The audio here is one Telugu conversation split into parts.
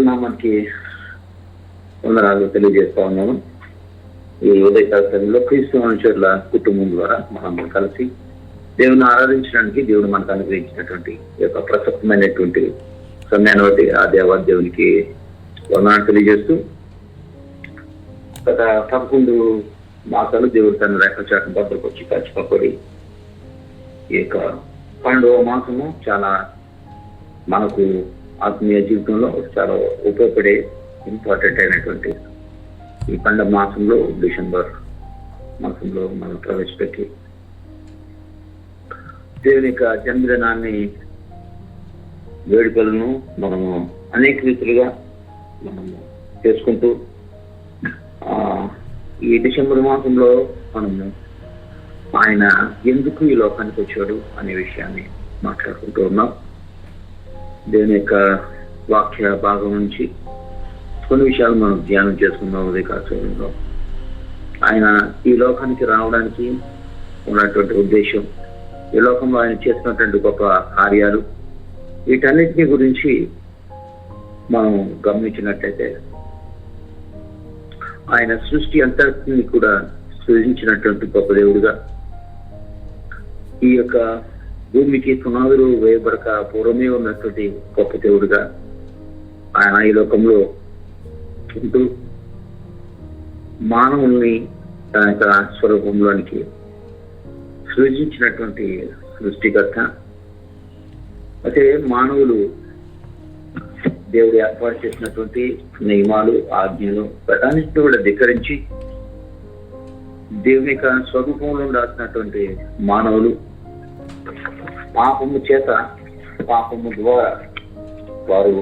దేవుని నామానికి వందనాలు తెలియజేస్తా ఉన్నాము. ఈ ఉదయకాల సమయంలో క్రీస్తు మనుషుల కుటుంబం ద్వారా మనం కలిసి దేవుని ఆరాధించడానికి దేవుడు మనకు అనుగ్రహించినటువంటి ఈ యొక్క ప్రసక్తమైనటువంటి సమయాన్ని బట్టి ఆ దేవునికి వందనాలు తెలియజేస్తూ, గత 11 మాసాలు దేవుడు తన రేఖచాటం భద్రపరిచి ఖచ్చితపడి ఈ యొక్క 12వ మాసము చాలా మనకు ఆత్మీయ జీవితంలో చాలా ఉపయోగపడే ఇంపార్టెంట్ అయినటువంటి ఈ 12వ మాసంలో డిసెంబర్ మాసంలో మనం ప్రవేశపెట్టి దేవుని యొక్క జన్మదినాన్ని వేడుకలను మనము అనేక రీతిలుగా మనము చేసుకుంటూ ఈ డిసెంబర్ మాసంలో మనము ఆయన ఎందుకు ఈ లోకానికి వచ్చాడు అనే విషయాన్ని మాట్లాడుకుంటూ ఉన్నాం. దేవుని యొక్క వాక్య భాగం నుంచి కొన్ని విషయాలు మనం ధ్యానం చేసుకుందాం. ఉదయకాలంలో ఆయన ఈ లోకానికి రావడానికి ఉన్నటువంటి ఉద్దేశం, ఈ లోకంలో ఆయన చేస్తున్నటువంటి గొప్ప కార్యాలు, వీటన్నిటిని గురించి మనం గమనించినట్లయితే ఆయన సృష్టి అంతటిని కూడా సృజించినటువంటి గొప్ప దేవుడుగా, ఈ యొక్క భూమికి పునాదులు వేయబడక పూర్వమే ఉన్నటువంటి గొప్ప దేవుడుగా ఆయన ఈ లోకంలో ఉంటూ మానవుల్ని తన యొక్క స్వరూపంలోనికి సృజించినటువంటి సృష్టికర్త. అయితే మానవులు దేవుడు ఏర్పాటు చేసినటువంటి నియమాలు, ఆజ్ఞలు వాటన్నిటిని కూడా ధిక్కరించి దేవుని యొక్క స్వరూపంలో ఉండాల్సినటువంటి మానవులు పాపము చేత, పాపము ద్వారా వారు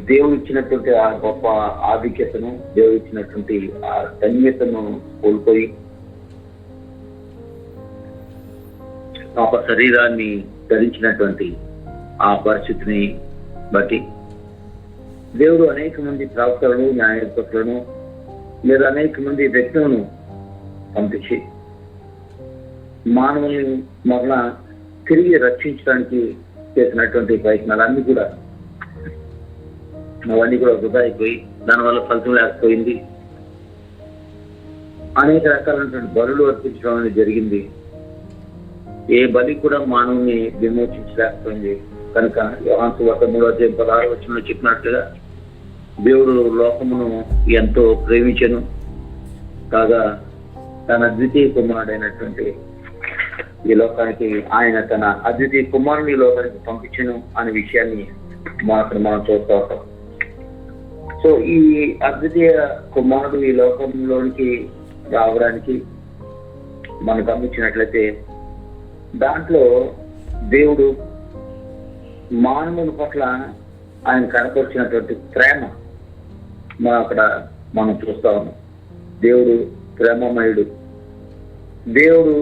దేవుడు ఇచ్చినటువంటి ఆ గొప్ప ఆధిక్యతను, దేవుడు ఇచ్చినటువంటి ఆ ధన్యతను కోల్పోయి పాప శరీరాన్ని ధరించినటువంటి ఆ పరిస్థితిని బట్టి దేవుడు అనేక మంది ప్రవక్తలను, న్యాయాధిపతులను లేదా అనేక మంది వ్యక్తులను పంపించి మానవుల్ని మరలా తిరిగి రక్షించడానికి చేసినటువంటి ప్రయత్నాలన్నీ కూడా అవన్నీ కూడా వృధా అయిపోయి దానివల్ల ఫలితం లేకపోయింది. అనేక రకాలైనటువంటి బలులు అర్పించడం అనేది జరిగింది. ఏ బలి కూడా మానవుని విమోచించలేకపోయింది. కనుక యోహాను సువార్త 3:16 చెప్పినట్లుగా దేవుడు లోకమును ఎంతో ప్రేమించెను కాగా తన ద్వితీయ కుమారుడైనటువంటి ఈ లోకానికి ఆయన తన అద్వితీయ కుమారుని లోకానికి పంపించను అనే విషయాన్ని మాత్రం మనం చూస్తూ ఉంటాం. సో ఈ అద్వితీయ కుమారుడు ఈ లోకంలోనికి రావడానికి మనం గమనించినట్లయితే దాంట్లో దేవుడు మానవుల పట్ల ఆయన కనపరిచినటువంటి ప్రేమ అక్కడ మనం చూస్తా ఉన్నాం. దేవుడు ప్రేమమయుడు. దేవుడు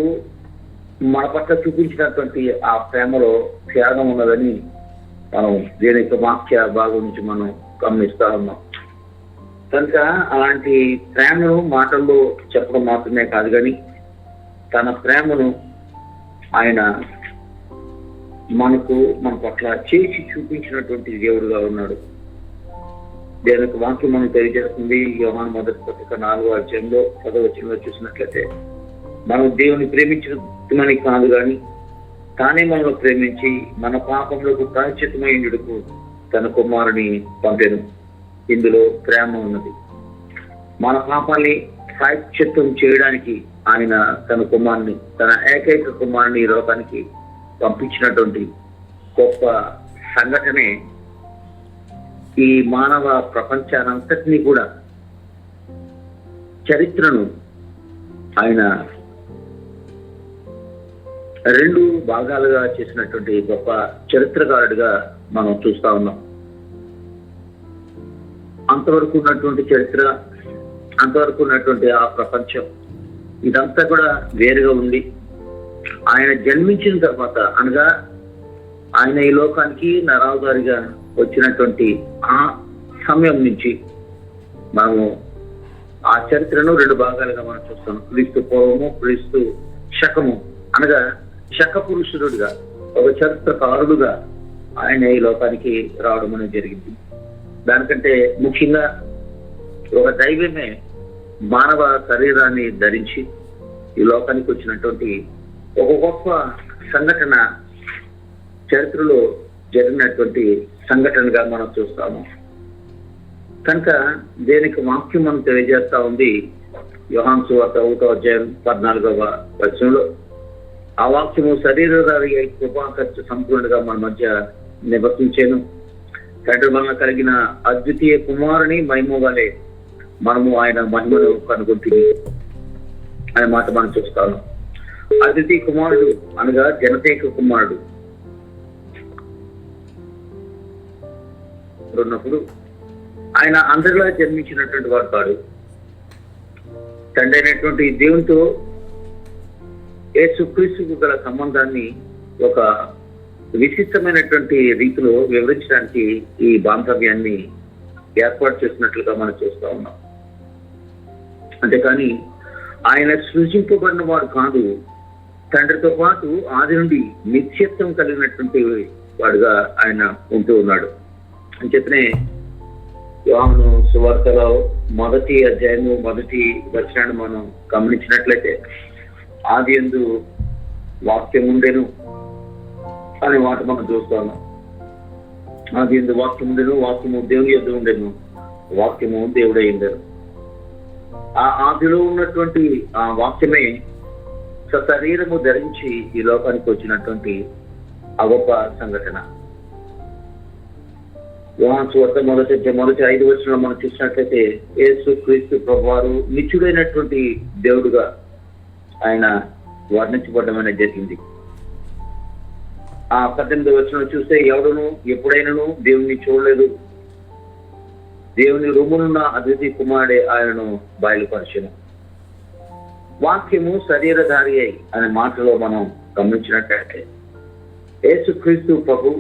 మన పట్ల చూపించినటువంటి ఆ ప్రేమలో త్యాగం ఉన్నదని మనం దీని యొక్క వాక్య భాగం నుంచి మనం గమనిస్తా ఉన్నాం. కనుక అలాంటి ప్రేమను మాటల్లో చెప్పడం మాత్రమే కాదు, కానీ తన ప్రేమను ఆయన మన పట్ల చేసి చూపించినటువంటి దేవుడుగా ఉన్నాడు. దేవునికి వాక్యం మనం తెలియజేస్తుంది. యోహాను మొదటి పత్రిక 4:10 చూసినట్లయితే మనం దేవుని ప్రేమించమని కాదు, కానీ తానే మనల్ని ప్రేమించి మన పాపంలోకి ప్రాయశ్చిత్తమైనకు తన కుమారుని పంపెను. ఇందులో ప్రేమ ఉన్నది. మన పాపాన్ని ప్రాయశ్చిత్తం చేయడానికి ఆయన తన కుమారుని, తన ఏకైక కుమారుని ఈ లోకానికి పంపించినటువంటి గొప్ప సంఘటనే ఈ మానవ ప్రపంచానంతటినీ కూడా చరిత్రను ఆయన 2 భాగాలుగా చేసినటువంటి గొప్ప చరిత్రకారుడిగా మనం చూస్తా ఉన్నాం. అంతవరకు ఉన్నటువంటి చరిత్ర, అంతవరకు ఉన్నటువంటి ఆ ప్రపంచం ఇదంతా కూడా వేరుగా ఉంది. ఆయన జన్మించిన తర్వాత, అనగా ఆయన ఈ లోకానికి నరావతారిగా వచ్చినటువంటి ఆ సమయం నుంచి మనము ఆ చరిత్రను 2 భాగాలుగా మనం చూస్తాం. క్రీస్తు పూర్వము, క్రీస్తు శకము, అనగా శక పురుషుడుగా, ఒక చరిత్రకారుడుగా ఆయన ఈ లోకానికి రావడం అనేది జరిగింది. దానికంటే ముఖ్యంగా ఒక దైవమే మానవ శరీరాన్ని ధరించి ఈ లోకానికి వచ్చినటువంటి ఒక గొప్ప సంఘటన చరిత్రలో జరిగినటువంటి సంఘటనగా మనం చూస్తాము. కనుక దేనికి వాక్యం మనం తెలియజేస్తా ఉంది. యోహాను సువార్త 1వ అధ్యాయం 14వ వచనంలో ఆ వాక్యము శరీరధారి కృపాకర్త సంపూర్ణంగా మన మధ్య నివసించాను. తండ్రి వలన కలిగిన అద్వితీయ కుమారుని మహిమ వలె మనము ఆయన మహిమను కనుగొంటుంది అనే మాట మనం చూస్తాను. అద్వితీయ కుమారుడు అనగా జనతేక కుమారుడు ఉన్నప్పుడు ఆయన అందరిలా జన్మించినటువంటి వాడు కాడు. తండ్రి అయినటువంటి దేవునితో యేసుక్రీస్తుకు గల సంబంధాన్ని ఒక విశిష్టమైనటువంటి రీతిలో వివరించడానికి ఈ బాంధవ్యాన్ని ఏర్పాటు చేసినట్లుగా మనం చూస్తా ఉన్నాం. అంతేకాని ఆయన సృజింపబడిన వాడు కాదు, తండ్రితో పాటు ఆది నుండి నిత్యత్వం కలిగినటువంటి వాడుగా ఆయన ఉంటూ ఉన్నాడు అని చెప్పినే యోహాను సువార్తలో 1వ అధ్యాయము 1వ వచనాన్ని మనం గమనించినట్లయితే ఆది యందు వాక్యం ఉండెను అనే మాట మనం చూస్తాము. ఆది యందు వాక్యం ఉండెను, వాక్యము దేవుని యొద్ద ఉండెను, వాక్యము దేవుడై ఉండెను. ఆ ఆదిలో ఉన్నటువంటి ఆ వాక్యమే సశరీరము ధరించి ఈ లోకానికి వచ్చినటువంటి ఆ గొప్ప సంఘటన. యోహాను సువార్త మొదటి 5 వచనంలో మనం చూసినట్లయితే యేసు క్రీస్తు ప్రభువారు నిత్యుడైనటువంటి దేవుడుగా ఆయన వర్ణించబడడం అనేది జరిగింది. ఆ 18వ వచనంలో చూస్తే ఎవడును ఎప్పుడైనాను దేవుణ్ణి చూడలేదు, దేవుని రూమునున్న అద్వితీయ కుమారుడే ఆయనను బయలుపరచెను. వాక్యము శరీరధారి అయి అనే మాటలో మనం గమనించినట్లయితే యేసు క్రీస్తు ప్రభు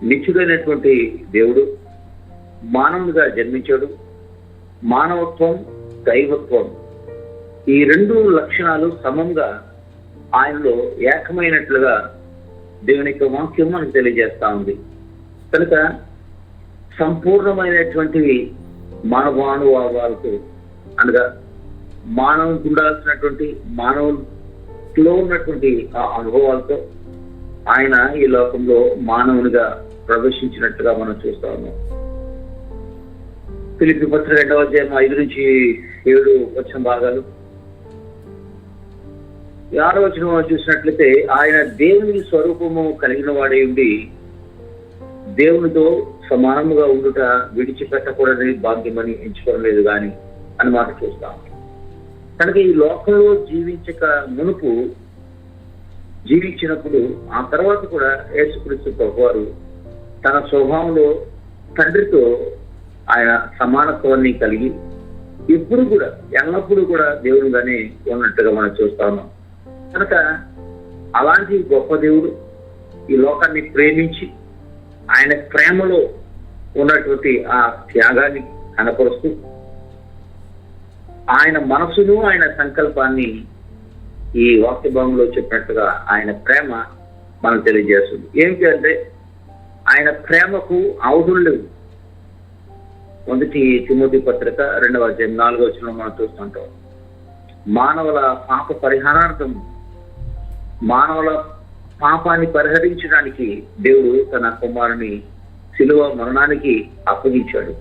నిత్యుడైనటువంటి దేవుడు మానవునిగా జన్మించాడు. మానవత్వం, దైవత్వం ఈ 2 లక్షణాలు సమంగా ఆయనలో ఏకమైనట్లుగా దేవుని యొక్క వాక్యం మనకు తెలియజేస్తా ఉంది. కనుక సంపూర్ణమైనటువంటి మానవానుభవాలతో అనగా మానవునికి ఉండాల్సినటువంటి మానవులో ఉన్నటువంటి ఆ అనుభవాలతో ఆయన ఈ లోకంలో మానవునిగా ప్రవేశించినట్టుగా మనం చూస్తా ఉన్నాం. ఫిలిప్పీ పత్రిక 2వ అధ్యాయం 5 నుంచి 7 వచ్చిన భాగాలు 6వ వచనం చూసినట్లయితే ఆయన దేవుని స్వరూపము కలిగిన వాడై ఉండి దేవునితో సమానముగా ఉండుట విడిచిపెట్టకూడదని భాగ్యమని ఎంచుకోలేదు గాని అని మాట చూస్తాం. కనుక ఈ లోకంలో మునుపు జీవించినప్పుడు ఆ తర్వాత కూడా యేసుక్రీస్తు ప్రభువారు తన స్వభావంలో తండ్రితో ఆయన సమానత్వాన్ని కలిగి ఎప్పుడు కూడా ఎల్లప్పుడూ కూడా దేవుడుగానే ఉన్నట్టుగా మనం చూస్తా ఉన్నాం. కనుక అలాంటి గొప్ప దేవుడు ఈ లోకాన్ని ప్రేమించి ఆయన ప్రేమలో ఉన్నటువంటి ఆ త్యాగాన్ని కనపరుస్తూ ఆయన మనసును ఆయన సంకల్పాన్ని ఈ వాక్య భాగంలో చెప్పినట్టుగా ఆయన ప్రేమ మనం తెలియజేస్తుంది. ఏమిటి అంటే ఆయన ప్రేమకు అవధులు లేవు. 1 తిమోతి పత్రిక 2వ అధ్యాయం 4వ వచనంలో మనం చూస్తుంటాం. మానవుల పాప పరిహారార్థం, మానవుల పాపాన్ని పరిహరించడానికి దేవుడు తన కుమారుని శిలువ మరణానికి అప్పగించాడు.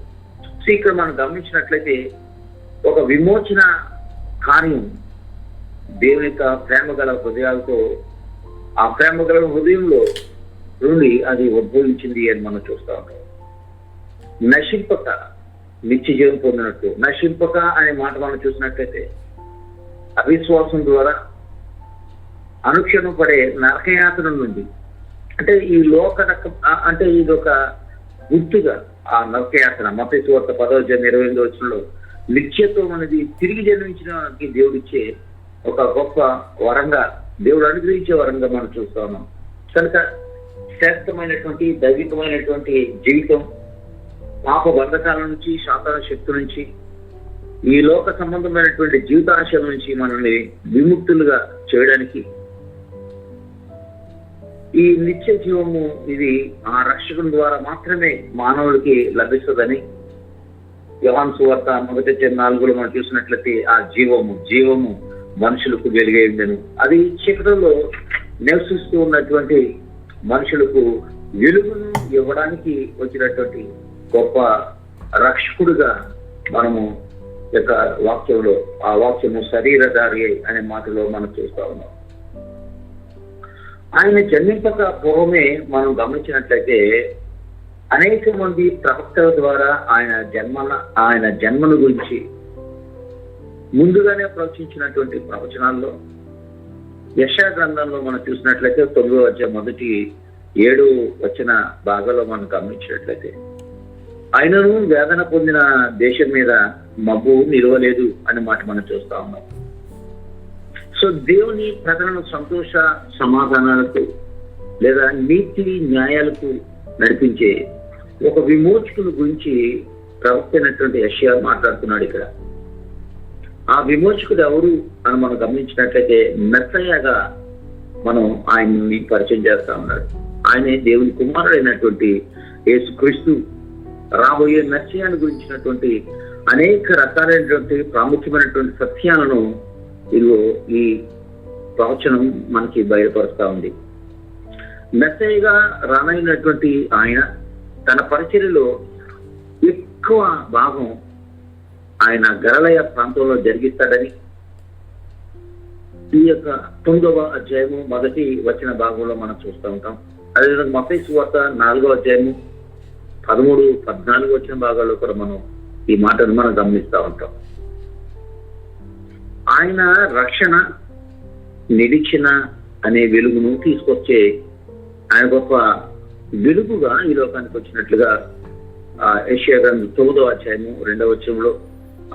సో ఇక్కడ మనం గమనించినట్లయితే ఒక విమోచన కార్యం దేవుని యొక్క ప్రేమ గల హృదయాలతో ఆ ప్రేమ గల హృదయంలో నుండి అది ఉద్భవించింది అని మనం చూస్తా ఉంటాం. నశింపక నిత్య జీవం పొందినట్టు, నశింపక అనే మాట మనం చూసినట్లయితే అవిశ్వాసం ద్వారా అనుక్షణం పడే నరకయాతన నుండి, అంటే ఈ అంటే ఇది ఒక గుర్తుగా ఆ నరకయాతన. మత్తయి సువార్త 10వ అధ్యాయం 28వ వచనంలో నిత్యత్వం అనేది తిరిగి జన్మించడానికి దేవుడిచ్చే ఒక గొప్ప వరంగా, దేవుడు అనుగ్రహించే వరంగా మనం చూస్తా ఉన్నాం. కనుక శ్రేష్టమైనటువంటి దైవికమైనటువంటి జీవితం పాప బంధకాల నుంచి, శాతాన శక్తి నుంచి, ఈ లోక సంబంధమైనటువంటి జీవితాశల నుంచి మనల్ని విముక్తులుగా చేయడానికి ఈ నిత్య జీవము ఇది ఆ రక్షకుని ద్వారా మాత్రమే మానవుడికి లభిస్తుందని యోహాను సువార్త 1:4 మనం చూసినట్లయితే ఆ జీవము మనుషులకు వెలుగై ఉండెను. అది చీకటిలో నివసిస్తూ ఉన్నటువంటి మనుషులకు వెలుగును ఇవ్వడానికి వచ్చినటువంటి గొప్ప రక్షకుడుగా మనము యొక్క వాక్యంలో ఆ వాక్యము శరీరధారి అనే మాటలో మనం చూస్తా ఉన్నాం. ఆయన జన్మింపక పూర్వమే మనం గమనించినట్లయితే అనేక మంది ప్రవక్తల ద్వారా ఆయన జన్మను గురించి ముందుగానే ప్రవచించినటువంటి ప్రవచనాల్లో యెషయా గ్రంథంలో మనం చూసినట్లయితే 9వ అధ్యాయం 1-7 వచ్చిన భాగంలో మనం గమనించినట్లయితే ఆయనను వేదన పొందిన దేశం మీద మబ్బు నిలవలేదు అనే మాట మనం చూస్తా ఉన్నాం. సో దేవుని ప్రజలను సంతోష సమాధానాలకు లేదా నీతి న్యాయాలకు నడిపించే ఒక విమోచకుని గురించి ప్రవక్త అయినటువంటి యెషయా మాట్లాడుతున్నాడు. ఇక్కడ ఆ విమోచకుడు ఎవరు అని మనం గమనించినట్లయితే మెస్సయ్యగా మనం ఆయన్ని పరిచయం చేస్తా ఉన్నాడు. ఆయనే దేవుని కుమారుడైనటువంటి యేసుక్రీస్తు. రాబోయే మెస్సయ్యను గురించినటువంటి అనేక రకాలైనటువంటి ప్రాముఖ్యమైనటువంటి సత్యాలను ఇదిగో ఈ ప్రవచనం మనకి బయలుపరుస్తా ఉంది. మెస్సయ్యగా రానైనటువంటి ఆయన తన పరిచర్యలో ఎక్కువ భాగం ఆయన గలిలయ ప్రాంతంలో జరిగిస్తాడని ఈ యొక్క 9వ అధ్యాయము 1 వచ్చిన భాగంలో మనం చూస్తూ ఉంటాం. అదేవిధంగా మత్తయి సువార్త 4వ అధ్యాయము 13-14 వచ్చిన భాగాల్లో కూడా మనం ఈ మాటను మనం గమనిస్తూ ఉంటాం. ఆయన రక్షణ నిరీక్షణ అనే వెలుగును తీసుకొచ్చే ఆయన గొప్ప వెలుగుగా ఈ లోకానికి వచ్చినట్లుగా యెషయా గ్రంథం 9వ అధ్యాయము 2వ వచనంలో,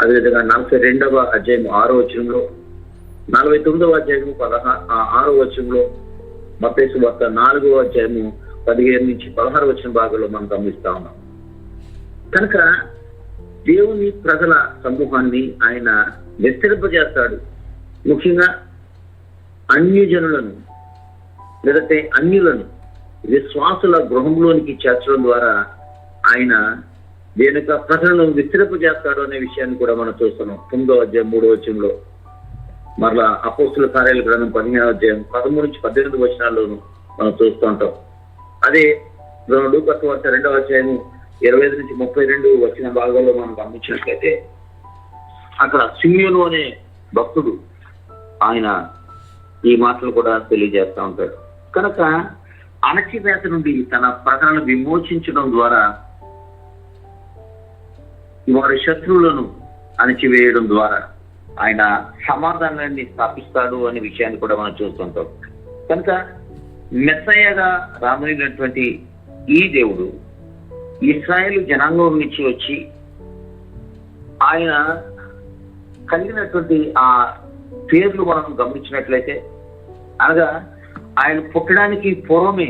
అదేవిధంగా 42వ అధ్యాయం 6వ వచనంలో, 49వ అధ్యాయము 6వ వచనంలో, మత్తయి సువార్త 4వ అధ్యాయము 15-16 వచ్చిన భాగంలో మనం గమనిస్తా ఉన్నాం. కనుక దేవుని ప్రజల సమూహాన్ని ఆయన విస్తరింపజేస్తాడు. ముఖ్యంగా అన్యజనులను లేదంటే అన్యులను విశ్వాసుల గృహంలోనికి చేర్చడం ద్వారా ఆయన దేని యొక్క ప్రజలను విస్తరింపజేస్తాడు అనే విషయాన్ని కూడా మనం చూస్తున్నాం. 9వ అధ్యాయం 3వ వచనంలో, మరలా అపోస్తుల కార్యాల గ్రంథం 15వ అధ్యాయం 13-18 వచనాల్లోనూ మనం చూస్తూ ఉంటాం. అదే లూకా సువార్త 2వ అధ్యాయము 25-32 వచ్చిన భాగాల్లో మనం గమనించినట్లయితే అక్కడ సిమియోను అనే భక్తుడు ఆయన ఈ మాటలు కూడా తెలియజేస్తా ఉంటాడు. కనుక అణచివేత నుండి తన ప్రజలను విమోచించడం ద్వారా వారి శత్రువులను అణచివేయడం ద్వారా ఆయన సమాధానాన్ని స్థాపిస్తాడు అనే విషయాన్ని కూడా మనం చూస్తుంటాం. కనుక మెస్సయ్యగా రాబోయినటువంటి ఈ దేవుడు ఇశ్రాయేలు జనాంగం నుంచి వచ్చి ఆయన కలిగినటువంటి ఆ పేర్లు మనం గమనించినట్లయితే అనగా ఆయన పుట్టడానికి పూర్వమే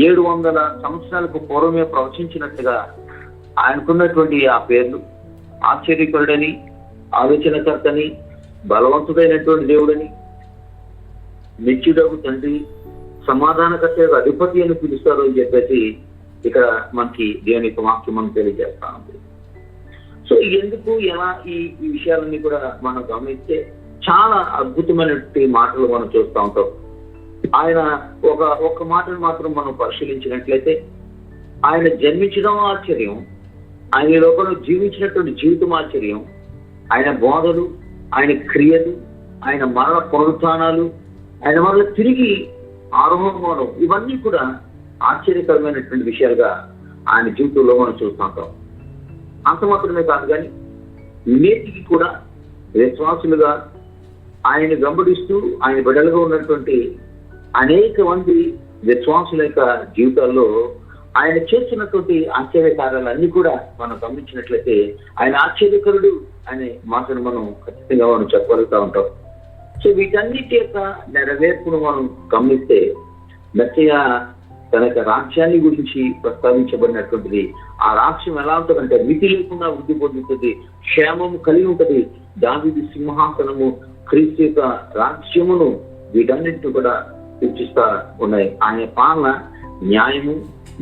700 సంవత్సరాలకు పూర్వమే ప్రవచించినట్టుగా ఆయనకున్నటువంటి ఆ పేర్లు ఆశ్చర్యకరుడని, ఆలోచనకర్తని, బలవంతుడైనటువంటి దేవుడని, నిత్యుడగు తండ్రి, సమాధానకర్త అధిపతి అని పిలుస్తారు అని చెప్పేసి ఇక్కడ మనకి దేవుని యొక్క వాక్యం మనం తెలియజేస్తా ఉంది. సో ఎందుకు ఎలా ఈ విషయాలన్నీ కూడా మనం గమనిస్తే చాలా అద్భుతమైనటువంటి మాటలు మనం చూస్తూ ఉంటాం. ఆయన ఒక మాటను మాత్రం మనం పరిశీలించినట్లయితే ఆయన జన్మించడం ఆశ్చర్యం, ఆయన లోపల జీవించినటువంటి జీవితం ఆశ్చర్యం, ఆయన బోధలు, ఆయన క్రియలు, ఆయన మరణ పునరుత్థానాలు, ఆయన మరల తిరిగి ఆరోహణం, ఇవన్నీ కూడా ఆశ్చర్యకరమైనటువంటి విషయాలుగా ఆయన జీవితంలో మనం చూస్తుంటాం. అంత మాత్రమే కాదు కానీ నేటికి కూడా విశ్వాసులుగా ఆయన వెంబడిస్తూ ఆయన బిడ్డలుగా ఉన్నటువంటి అనేక మంది విశ్వాసుల యొక్క జీవితాల్లో ఆయన చేస్తున్నటువంటి ఆశ్చర్య కార్యాలన్నీ కూడా మనం గమనించినట్లయితే ఆయన ఆశ్చర్యకరుడు అనే మాటను మనం ఖచ్చితంగా మనం చెప్పగలుగుతూ ఉంటాం. సో వీటన్నిటి యొక్క నెరవేర్పును మనం గమనిస్తే మెస్సయ్య తన యొక్క రాజ్యాన్ని గురించి ప్రస్తావించబడినటువంటిది. ఆ రాజ్యం ఎలా ఉంటుందంటే మితి లేకుండా వృద్ధి పొందుతుంది, క్షేమము కలిగి ఉంటుంది. దావీదు సింహాసనము, క్రీస్తు యొక్క రాజ్యమును, వీటన్నిటిని కూడా సూచిస్తా ఉన్నాయి. ఆయన పాలన న్యాయము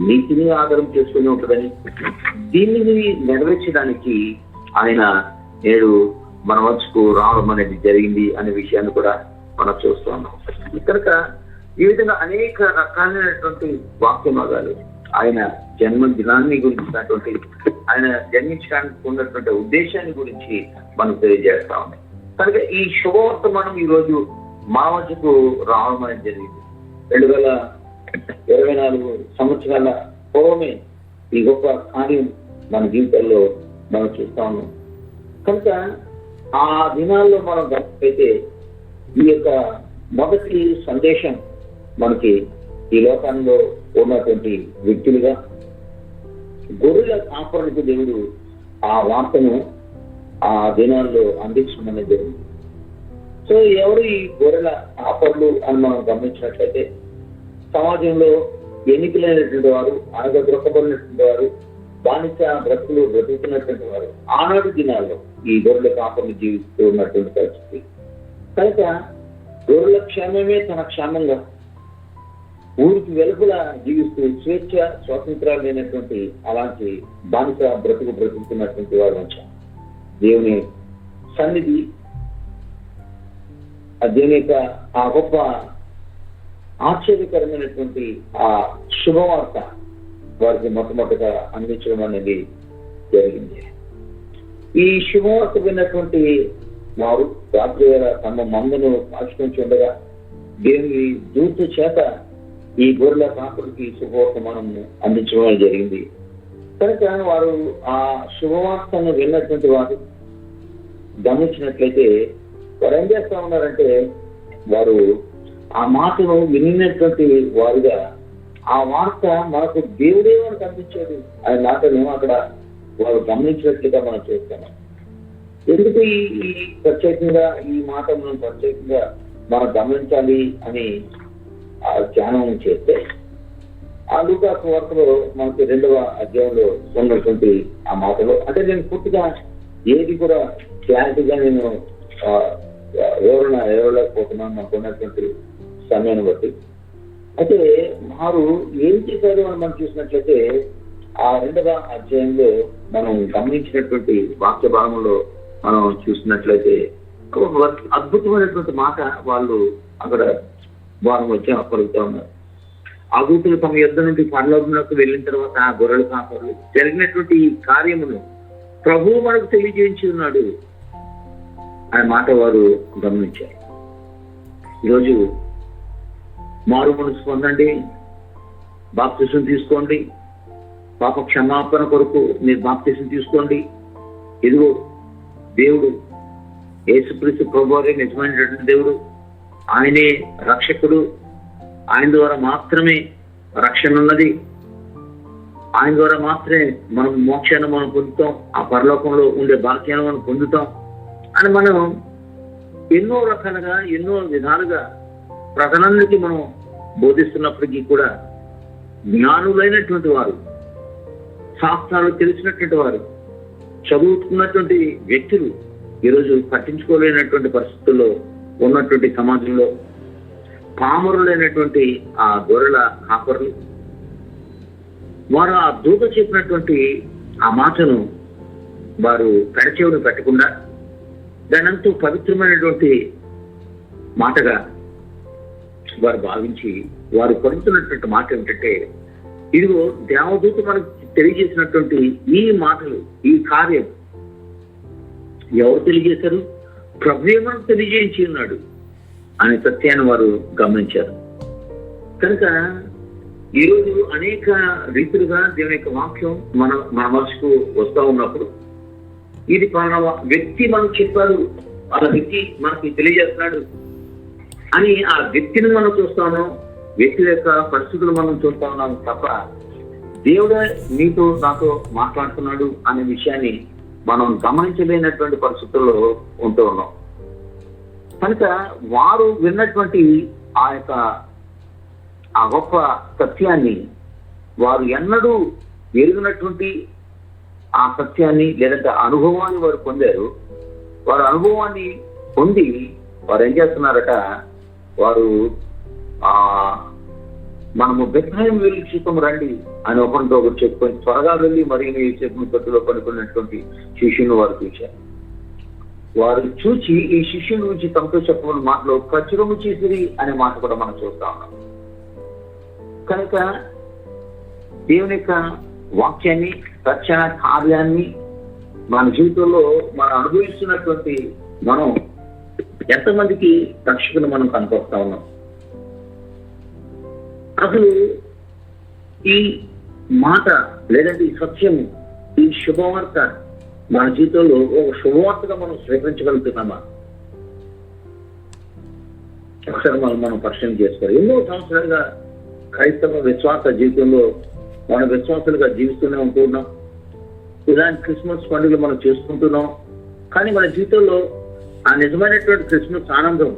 నీతిని ఆధారం చేసుకుని ఉంటుందని, దీనిని నెరవేర్చడానికి ఆయన నేడు మన వద్దకు రావడం అనేది జరిగింది అనే విషయాన్ని కూడా మనం చూస్తూ ఉన్నాం. కనుక ఈ విధంగా అనేక రకాలైనటువంటి వాక్య భాగాలు ఆయన జన్మదినాన్ని గురించినటువంటి, ఆయన జన్మించడానికి ఉన్నటువంటి ఉద్దేశాన్ని గురించి మనం తెలియజేస్తా ఉన్నాయి. కనుక ఈ శుభవార్త మనం ఈరోజు మా వద్దకు రావడం అనేది జరిగింది. 2024 సంవత్సరాల పూర్వమే ఈ గొప్ప కార్యం మన జీవితాల్లో మనం చూస్తా ఉన్నాం. కనుక ఆ దినాల్లో మనం గమనిస్తే ఈ యొక్క మొదటి సందేశం మనకి ఈ లోకంలో ఉన్నటువంటి వ్యక్తులుగా గొర్రెల కాపరులకు దేవుడు ఆ వార్తను ఆ దినాల్లో అందించడం అనేది జరిగింది. సో ఎవరు ఈ గొర్రెల కాపరులు అని మనం గమనించినట్లయితే సమాజంలో ఎన్నికలైనటువంటి వారు, అనగదొరకబడినటువంటి వారు, బానిస బ్రతుకులు బ్రతుకుతున్నటువంటి వారు ఆనాటి దినాల్లో ఈ గొర్రెల కాపరులు జీవిస్తూ ఉన్నటువంటి పరిస్థితి. కనుక గొర్రెల క్షేమమే తన క్షేమంగా ఊరికి వెలుపల జీవిస్తూ స్వేచ్ఛ స్వాతంత్రాలు లేనటువంటి అలాంటి బానిస బ్రతుకుతున్నటువంటి వారు వచ్చారు. దేవుని సన్నిధి, దేవుని యొక్క ఆ గొప్ప ఆశ్చర్యకరమైనటువంటి ఆ శుభవార్త వారికి మొట్టమొదటిగా అందించడం అనేది జరిగింది. ఈ శుభవార్త విన్నటువంటి వారు రాత్రి వేళ తమ మందును కాచుకొని ఉండగా దేవుని దూత చేత ఈ గొర్రెల కాపుడికి శుభవర్తమానము అందించడం జరిగింది. కనుక వారు ఆ శుభవార్తను విన్నటువంటి వారు గమనించినట్లయితే వారు ఏం చేస్తా ఉన్నారంటే, వారు ఆ మాటను వినినటువంటి వారుగా ఆ వార్త మనకు దేవుడే మనకు అందించాడు అనే మాటను అక్కడ వారు గమనించినట్లుగా మనం చూస్తున్నాం. ఎందుకు ఈ ప్రత్యేకంగా ఈ మాట మనం ప్రత్యేకంగా మనం గమనించాలి అని ధ్యానం చేస్తే, ఆ లూకా వార్తలో మనకి 2వ అధ్యాయంలో ఉన్నటువంటి ఆ మాటలో, అంటే నేను పూర్తిగా ఏది కూడా క్లారిటీగా నేను వివరణ ఇవ్వలేకపోతున్నాను అనుకున్నటువంటి సమయాన్ని బట్టి. అయితే వారు ఏం చేశారు అని మనం చూసినట్లయితే ఆ 2వ అధ్యాయంలో మనం గమనించినటువంటి వాక్య భాగంలో మనం చూసినట్లయితే అద్భుతమైనటువంటి మాట వాళ్ళు అక్కడ వారు వచ్చి అప్పలుగుతా ఉన్నారు. ఆ దూతలు తమ యుద్ధ నుండి పరలోకంలోకి వెళ్ళిన తర్వాత ఆ గొర్రెల కాపరులు జరిగినటువంటి ఈ కార్యమును ప్రభువు మనకు తెలియజేయించి ఉన్నాడు అనే మాట వారు గమనించారు. ఈరోజు మారు మనసు పొందండి, బాప్తిసం తీసుకోండి, పాప క్షమాపణ కొరకు మీరు బాప్తిసం తీసుకోండి. ఇదిగో దేవుడు యేసుక్రీస్తు ప్రభువారే నిజమైనటువంటి దేవుడు, ఆయనే రక్షకుడు, ఆయన ద్వారా మాత్రమే రక్షణ ఉన్నది, ఆయన ద్వారా మాత్రమే మనం మోక్షాన్ని మనం పొందుతాం, ఆ పరలోకంలో ఉండే భాగ్యాన్ని మనం పొందుతాం అని మనం ఎన్నో రకాలుగా ఎన్నో విధాలుగా ప్రజలందరికీ మనం బోధిస్తున్నప్పటికీ కూడా జ్ఞానులైనటువంటి వారు, శాస్త్రాలు తెలిసినటువంటి వారు, చదువుతున్నటువంటి వ్యక్తులు ఈరోజు పట్టించుకోలేనటువంటి పరిస్థితుల్లో ఉన్నటువంటి సమాజంలో పామరులైనటువంటి ఆ గొర్రెల కాపరులు వారు ఆ దూత చెప్పినటువంటి ఆ మాటను వారు పెడచెవును పెట్టకుండా దానంతా పవిత్రమైనటువంటి మాటగా వారు భావించి వారు పలుకుతున్నటువంటి మాట ఏమిటంటే, ఇదిగో దేవదూత మనకు తెలియజేసినటువంటి ఈ మాటలు, ఈ కార్యం ఎవరు తెలియజేశారు? ప్రభువే మనకు తెలియజేయించి ఉన్నాడు అనే సత్యాన్ని వారు గమనించారు. కనుక ఈరోజు అనేక రీతులుగా దేవుని యొక్క వాక్యం మన మనసుకు వస్తూ ఉన్నప్పుడు ఇది పలానా వ్యక్తి మనకు చెప్పాడు, వాళ్ళ వ్యక్తి మనకి తెలియజేస్తున్నాడు అని ఆ వ్యక్తిని మనం చూస్తా ఉన్నాం, వ్యక్తి యొక్క పరిస్థితులు మనం చూస్తా ఉన్నాం తప్ప దేవుడే నీతో నాతో మాట్లాడుతున్నాడు అనే విషయాన్ని మనం గమనించలేనటువంటి పరిస్థితుల్లో ఉంటూ ఉన్నాం. కనుక వారు విన్నటువంటి ఆ యొక్క ఆ గొప్ప సత్యాన్ని వారు ఎన్నడూ ఎరిగినటువంటి ఆ సత్యాన్ని లేదంటే అనుభవాన్ని వారు పొందారు. వారు అనుభవాన్ని పొంది వారు ఏం చేస్తున్నారట, వారు ఆ మనము బెత్లెహేము వెళ్ళి చూద్దాం రండి అని ఒకరితో ఒకరు చెప్పుకొని త్వరగా వెళ్ళి మరియు యోసేపుని తొట్టులో పడుకున్నటువంటి శిష్యుని వారు చూశారు. వారు చూసి ఈ శిష్యుని గురించి తమతో చెప్పబడిన మాటలో ప్రచురము చేసిరి అనే మాట కూడా మనం చూస్తా ఉన్నాం. కనుక దేవుని యొక్క వాక్యాన్ని, రక్షణ కార్యాన్ని మన జీవితంలో మనం అనుభవిస్తున్నటువంటి మనం ఎంతమందికి రక్షకుని మనం కనపడతా ఉన్నాం? అసలు ఈ మాట లేదంటే ఈ సత్యము, ఈ శుభవార్త మన జీవితంలో ఒక శుభవార్తగా మనం స్వీకరించగలుగుతున్నామా? ఒకసారి మనం పరిశీలన చేసుకోవాలి. ఎన్నో సంవత్సరాలుగా క్రైస్తవ విశ్వాస జీవితంలో మన విశ్వాసాలుగా జీవిస్తూనే ఉంటున్నాం. ఇలాంటి క్రిస్మస్ పండుగలు మనం చేసుకుంటున్నాం. కానీ మన జీవితంలో ఆ నిజమైనటువంటి క్రిస్మస్ ఆనందం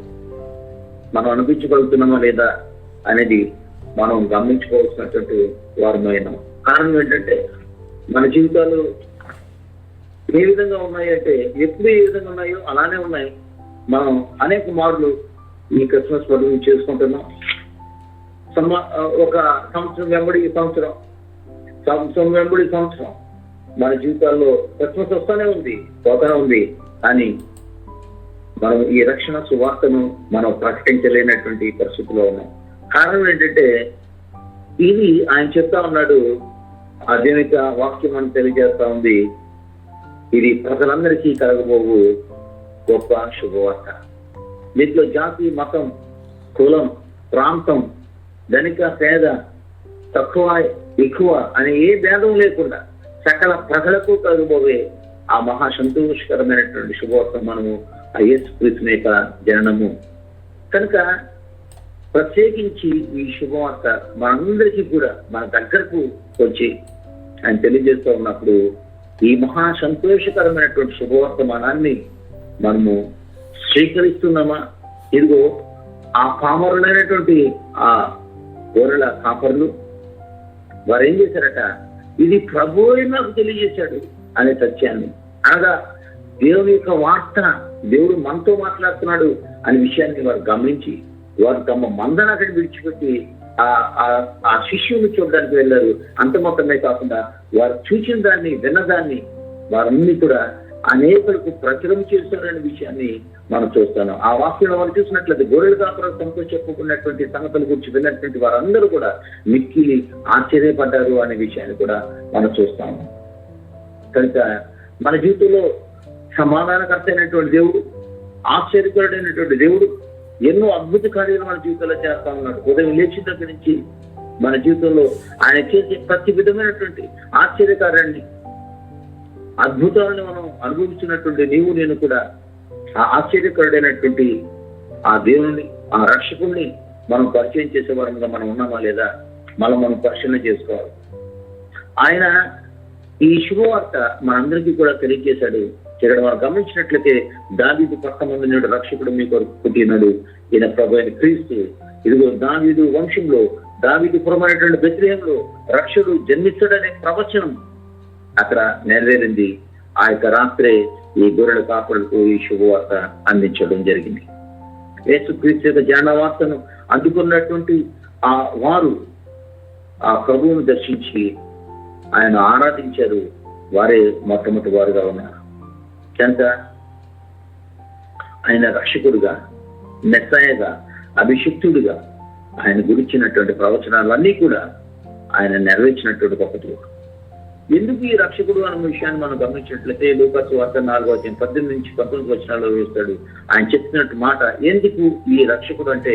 మనం అనిపించగలుగుతున్నామా లేదా అనేది మనం గమనించుకోవాల్సినటువంటి వారమైనా. కారణం ఏంటంటే మన జీవితాలు ఏ విధంగా ఉన్నాయంటే ఎప్పుడు ఏ విధంగా ఉన్నాయో అలానే ఉన్నాయి. మనం అనేక మార్లు ఈ క్రిస్మస్ పండుగ చేసుకుంటున్నాం. ఒక సంవత్సరం వెంబడి సంవత్సరం వెంబడి సంవత్సరం మన జీవితాల్లో క్రిస్మస్ వస్తానే ఉంది, పోతానే ఉంది. కానీ మనం ఈ రక్షణ సువార్తను మనం ప్రకటించలేనటువంటి పరిస్థితిలో ఉన్నాం. కారణం ఏంటంటే ఇది ఆయన చెప్తా ఉన్నాడు, ఆ దేవుని వాక్యం అని తెలియజేస్తా ఉంది, ఇది ప్రజలందరికీ కలగబోవు గొప్ప శుభవార్త. దీంట్లో జాతి, మతం, కులం, ప్రాంతం, ధనిక, పేద, తక్కువ, ఎక్కువ అనే ఏ భేదం లేకుండా సకల ప్రజలకు కలగబోయే ఆ మహా సంతోషకరమైనటువంటి శుభవార్త మనము ఆ యేసుక్రీస్తు యొక్క జననము. కనుక ప్రత్యేకించి ఈ శుభవార్త మనందరికీ కూడా మన దగ్గరకు వచ్చి ఆయన తెలియజేస్తూ ఉన్నప్పుడు ఈ మహా సంతోషకరమైనటువంటి శుభవర్తమానాన్ని మనము స్వీకరిస్తున్నామా? ఇదిగో ఆ కామరులైనటువంటి ఆ గొర్రెల కాపరులు వారు ఏం చేశారట, ఇది ప్రభువే నాకు తెలియజేశాడు అనే సత్యాన్ని, అనగా దేవుని యొక్క వార్త, దేవుడు మనతో మాట్లాడుతున్నాడు అనే విషయాన్ని వారు గమనించి వారు తమ మందను అక్కడ విడిచిపెట్టి ఆ శిష్యుని చూడడానికి వెళ్ళారు. అంత మాత్రమే కాకుండా వారు చూసిన దాన్ని, విన్నదాన్ని వారన్నీ కూడా అనేకులకు ప్రచురం చేస్తారనే విషయాన్ని మనం చూస్తాను. ఆ వాక్యంలో మనం చూసినట్లయితే గొర్రెల కాపరులు తమతో చెప్పుకున్నటువంటి సంగతుల గురించి విన్నటువంటి వారందరూ కూడా మిక్కిలి ఆశ్చర్యపడ్డారు అనే విషయాన్ని కూడా మనం చూస్తాము. కనుక మన జీవితంలో సమాధానకర్త అయినటువంటి దేవుడు, ఆశ్చర్యకరుడైనటువంటి దేవుడు ఎన్నో అద్భుత కార్యాలు మన జీవితంలో చేస్తా ఉన్నాడు. ఉదయం లేచిన దగ్గర నుంచి మన జీవితంలో ఆయన చేసే ప్రతి విధమైనటువంటి ఆశ్చర్యకార్యాన్ని, అద్భుతాలను మనం అనుభవిస్తున్నటువంటి నీవు నేను కూడా ఆ ఆశ్చర్యకరుడైనటువంటి ఆ దేవుని, ఆ రక్షకుడిని మనం పరిచయం చేసే వారంగా మనం ఉన్నామా లేదా మనం పరిశీలన చేసుకోవాలి. ఆయన ఈ శుభవార్త మనందరికీ కూడా తెలియజేశాడు. ఇక్కడ మనం గమనించినట్లయితే దావీదు పక్క ముందు రక్షకుడు మీ కొరకు పుట్టినాడు, ఈయన ప్రభు అయిన క్రీస్తు. ఇదిగో దావీదు వంశంలో, దావీదు పురమైనటువంటి బెత్లెహేములో రక్షకుడు జన్మిస్తాడనే ప్రవచనం అక్కడ నెరవేరింది. ఆ యొక్క రాత్రే ఈ గొర్రెల కాపరులకు ఈ శుభవార్త అందించడం జరిగింది. యేసుక్రీస్తు యొక్క జనన వార్తను అందుకున్నటువంటి ఆ వారు ఆ ప్రభువును దర్శించి ఆయన ఆరాధించారు. వారే మొట్టమొదటి వారుగా ఉన్నారు. కనుక ఆయన రక్షకుడుగా, మెస్సాయగా, అభిషిక్తుడుగా ఆయన గురించినటువంటి ప్రవచనాలన్నీ కూడా ఆయన నెరవేర్చినటువంటి గొప్ప దేవుడు. ఎందుకు ఈ రక్షకుడు అన్న విషయాన్ని మనం గమనించినట్లయితే లూకా సువార్త 4:18-19 వేస్తాడు. ఆయన చెప్పినట్టు మాట, ఎందుకు ఈ రక్షకుడు అంటే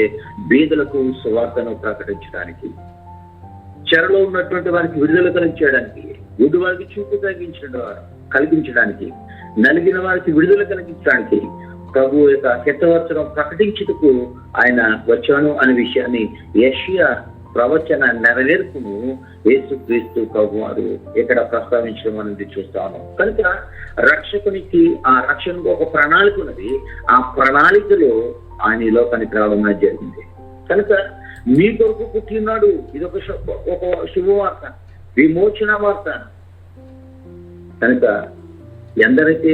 బీదలకు సువార్తను ప్రకటించడానికి, చెరలో ఉన్నటువంటి వారికి విడుదల కలిగించడానికి, గుడ్డి వారికి చూపు కలిగించడానికి, నలిగిన వారికి విడుదల కలిగించడానికి, ప్రభు యొక్క హితవచనం ప్రకటించుటకు ఆయన వచ్చాను అనే విషయాన్ని యెషయా ప్రవచన నెరవేర్పును యేసుక్రీస్తు ప్రభు వారు ఇక్కడ ప్రస్తావించడం అనేది చూస్తాము. కనుక రక్షకునికి ఆ రక్షణకు ఒక ప్రణాళిక ఉన్నది. ఆ ప్రణాళికలో ఆయన ఈ లోకానికి రావడం జరిగింది. కనుక మీ కొరకు పుట్టినాడు, ఇది ఒక శుభవార్త, విమోచన వార్త. కనుక ఎందరైతే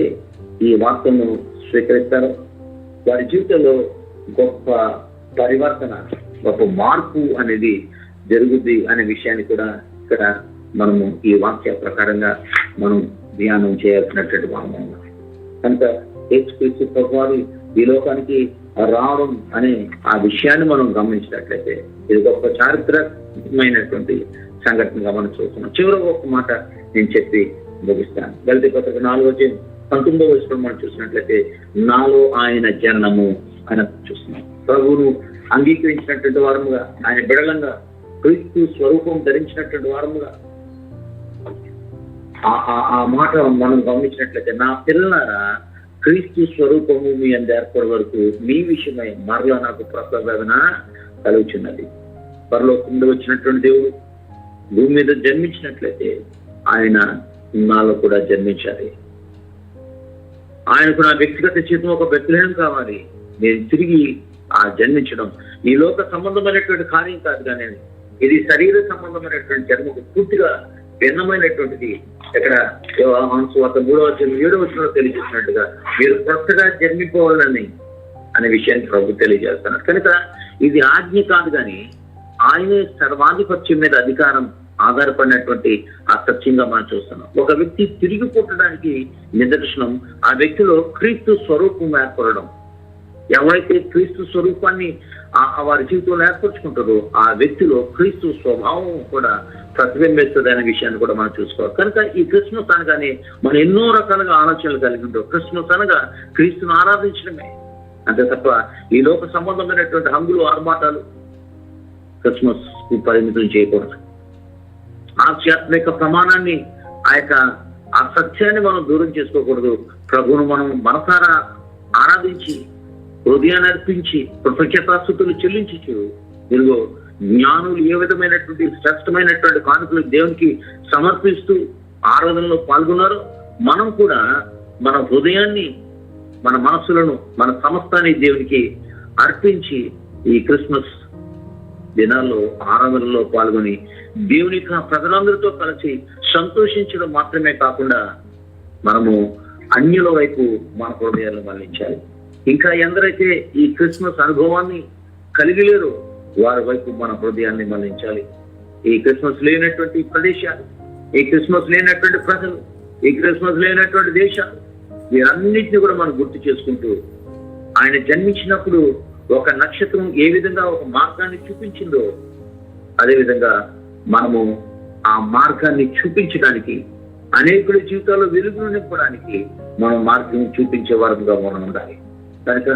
ఈ వార్తను స్వీకరిస్తారో వారి జీవితంలో గొప్ప పరివర్తన, గొప్ప మార్పు అనేది జరుగుద్ది అనే విషయాన్ని కూడా ఇక్కడ మనము ఈ వాక్య ప్రకారంగా మనం ధ్యానం చేయాల్సినటువంటి భాగం. కనుక యేసుక్రీస్తు ప్రభువారు ఈ లోకానికి రావడం అనే ఆ విషయాన్ని మనం గమనించినట్లయితే ఇది గొప్ప చారిత్రకమైనటువంటి సంఘటనగా మనం చూస్తున్నాం. చివరి ఒక మాట నేను చెప్పి ముగిస్తాను. గలతీ పత్రిక 4:19 మనం చూసినట్లయితే నాలో ఆయన జననము అని చూస్తున్నాం. ప్రభువును అంగీకరించినటువంటి వారముగా, ఆయన బిడలంగా, క్రీస్తు స్వరూపం ధరించినటువంటి వారముగా ఆ మాట మనం గమనించినట్లయితే నా పిల్లలారా క్రీస్తు స్వరూపము మీ అందు ఏర్పడే వరకు మీ విషయమై మరలా నాకు ప్రసవేదన కలుగుచున్నది. పరలోకంలో వచ్చినటువంటి దేవుడు భూమి మీద జన్మించినట్లయితే ఆయన నాలో కూడా జన్మించాలి. ఆయనకు నా వ్యక్తిగత జీవితం ఒక బెత్లెహేం కావాలి. నేను తిరిగి జన్మించడం ఈ లోక సంబంధమైనటువంటి కార్యం కాదు, కానీ ఇది శరీర సంబంధమైనటువంటి జన్మకు పూర్తిగా భిన్నమైనటువంటిది. ఇక్కడ యోహాను సువార్త 3:7 తెలియజేసినట్టుగా మీరు కొత్తగా జన్మిపోవాలని అనే విషయాన్ని ప్రభు తెలియజేస్తున్నారు. కనుక ఇది ఆజ్ఞ కాదు, కానీ ఆయనే సర్వాధిపత్యం మీద అధికారం ఆధారపడినటువంటి ఆ సత్యంగా మనం చూస్తున్నాం. ఒక వ్యక్తి తిరిగి పుట్టడానికి నిదర్శనం ఆ వ్యక్తిలో క్రీస్తు స్వరూపం ఏర్పడడం. ఎవరైతే క్రీస్తు స్వరూపాన్ని వారి జీవితంలో ఏర్పరచుకుంటారో ఆ వ్యక్తిలో క్రీస్తు స్వభావం కూడా ప్రతిబింబిస్తుంది అనే విషయాన్ని కూడా మనం చూసుకోవాలి. కనుక ఈ క్రిస్మస్ అనగానే మనం ఎన్నో రకాలుగా ఆలోచనలు కలిగి ఉంటాం. క్రిస్మస్ అనగా క్రీస్తును ఆరాధించడమే అంతే తప్ప ఈ లోక సంబంధమైనటువంటి హంగులు ఆర్భాటాలు క్రిస్మస్ కు పరిమితం చేయకూడదు. ఆధ్యాత్మిక ప్రమాణాన్ని ఆ సత్యాన్ని మనం దూరం చేసుకోకూడదు. ప్రభువును మనం మనసారా ఆరాధించి హృదయాన్ని అర్పించి కృతజ్ఞతాస్తుతులు చెల్లించు. ఇదిగో జ్ఞానులు ఏ విధమైనటువంటి శ్రేష్టమైనటువంటి కానుకలు దేవునికి సమర్పిస్తూ ఆరాధనలో పాల్గొన్నారో మనం కూడా మన హృదయాన్ని, మన మనస్సులను, మన సమస్తాన్ని దేవునికి అర్పించి ఈ క్రిస్మస్ దినాల్లో ఆరాధనలో పాల్గొని దేవుని ప్రజలందరితో కలిసి సంతోషించడం మాత్రమే కాకుండా మనము అన్యుల వైపు మన హృదయాలను మళ్లించాలి. ఇంకా ఎందరైతే ఈ క్రిస్మస్ అనుభవాన్ని కలిగి లేరో వారి వైపు మన హృదయాన్ని మళ్లించాలి. ఈ క్రిస్మస్ లేనటువంటి ప్రదేశాలు, ఈ క్రిస్మస్ లేనటువంటి ప్రజలు, ఈ క్రిస్మస్ లేనటువంటి దేశాలు, వీరన్నింటినీ కూడా మనం గుర్తు చేసుకుంటూ ఆయన జన్మించినప్పుడు ఒక నక్షత్రం ఏ విధంగా ఒక మార్గాన్ని చూపించిందో అదేవిధంగా మనము ఆ మార్గాన్ని చూపించడానికి, అనేకుల జీవితాల్లో వెలుగును నింపడానికి మనం మార్గం చూపించే వారంగా మనం ఉండాలి. కనుక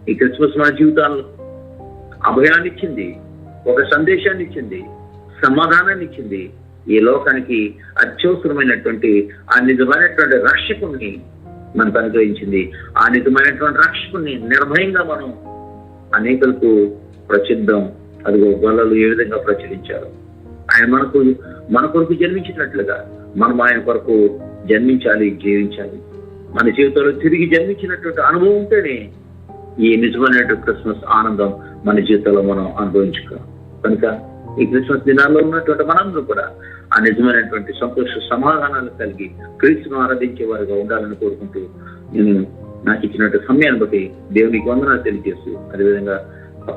ఈ క్రిస్మస్ మన జీవితాల్లో అభయాన్ని ఇచ్చింది, ఒక సందేశాన్ని ఇచ్చింది, సమాధానాన్ని ఇచ్చింది. ఈ లోకానికి అత్యవసరమైనటువంటి ఆ నిజమైనటువంటి రక్షకుణ్ణి మనకు అనుగ్రహించింది. ఆ నిజమైనటువంటి రక్షకుణ్ణి నిర్భయంగా మనం అనేకులకు ప్రసిద్ధం. అదిగో గొల్లలు ఏ విధంగా ప్రచురించారు. ఆయన మన కొరకు జన్మించినట్లుగా మనం ఆయన కొరకు జన్మించాలి, జీవించాలి. మన జీవితంలో తిరిగి జన్మించినటువంటి అనుభవం ఉంటేనే ఈ నిజమైనటువంటి క్రిస్మస్ ఆనందం మన జీవితంలో మనం అనుభవించుకోవాలి. కనుక ఈ క్రిస్మస్ దినాల్లో ఉన్నటువంటి మనందరూ కూడా ఆ నిజమైనటువంటి సంతోష సమాధానాలు కలిగి క్రీస్తును ఆరాధించే వారిగా ఉండాలని కోరుకుంటూ నేను నాకు ఇచ్చినట్టు సమయాన్ని బట్టి దేవునికి వందనాలు తెలియజేస్తూ, అదేవిధంగా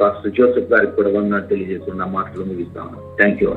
పాస్టర్ జోసెఫ్ గారికి కూడా వందనాలు తెలియజేస్తూ నా మాటలు ముగిస్తాను. Thank you.